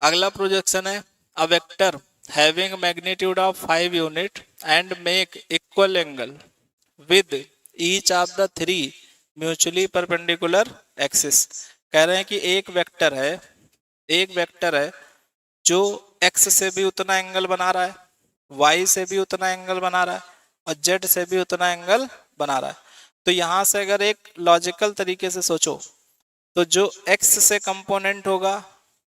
अगला प्रोजेक्शन है a vector having magnitude of 5 unit and make equal angle with each of the 3 mutually perpendicular axis. कह रहे हैं कि एक वेक्टर है जो x से भी उतना एंगल बना रहा है, y से भी उतना एंगल बना रहा है और z से भी उतना एंगल बना रहा है। तो यहां से अगर एक लॉजिकल तरीके से सोचो तो जो x से कंपोनेंट होगा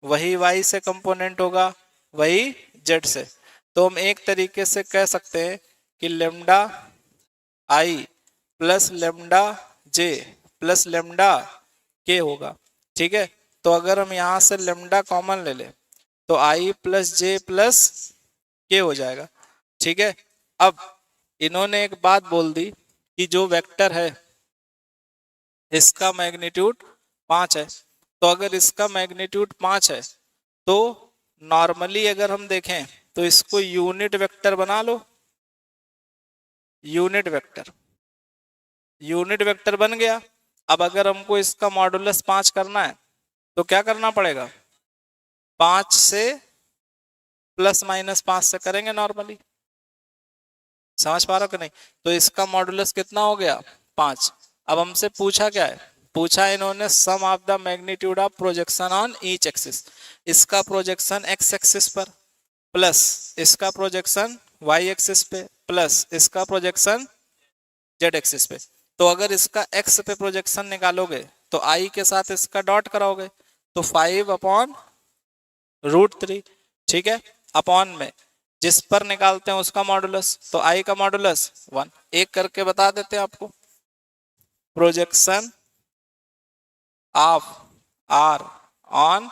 वही y से कंपोनेंट होगा, वही z से। तो हम एक तरीके से कह सकते हैं कि lambda i plus lambda j plus lambda k होगा। ठीक है, तो अगर हम यहां से लेमडा कॉमन ले लें तो i प्लस जे प्लस के हो जाएगा। ठीक है, अब इन्होंने एक बात बोल दी कि जो वेक्टर है इसका मैग्नीट्यूड 5 है। तो अगर इसका मैग्नीट्यूड 5 है तो नॉर्मली अगर हम देखें तो इसको यूनिट वेक्टर बना लो। यूनिट वेक्टर बन गया। अब अगर हमको इसका मॉडुलस 5 करना है तो क्या करना पड़ेगा, 5 से प्लस माइनस 5 से करेंगे नॉर्मली। समझ पा रहे हो कि नहीं? तो इसका मॉडुलस कितना हो गया, 5। अब हमसे पूछा क्या है, पूछा इन्होंने sum of the magnitude of projection on each axis. इसका प्रोजेक्शन एक्स एक्सिस पर प्लस इसका प्रोजेक्शन वाई एक्सिस पे प्लस इसका प्रोजेक्शन जेड एक्सिस पे। तो अगर इसका एक्स पे प्रोजेक्शन निकालोगे तो आई के साथ इसका डॉट कराओगे तो 5/√3। ठीक है, अपॉन में जिस पर निकालते हैं उसका मॉडुलस, तो आई का मॉडुलस 1। एक करके बता देते हैं आपको। Projection of R on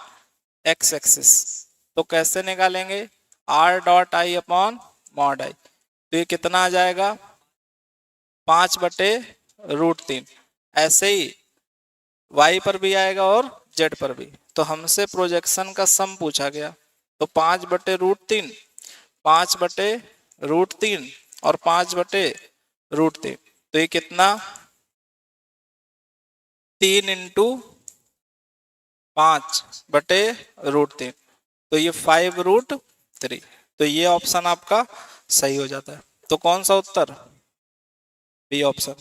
X axis तो कैसे निकालेंगे, r.i अपॉन मॉड आई। तो ये कितना आ जाएगा, 5/√3। ऐसे ही y पर भी आएगा और z पर भी। तो हमसे प्रोजेक्शन का सम पूछा गया तो 5/√3, 5/√3 और 5/√3। तो ये कितना, 3 × 5/√3। तो ये 5√3। तो ये ऑप्शन आपका सही हो जाता है। तो कौन सा उत्तर, बी ऑप्शन।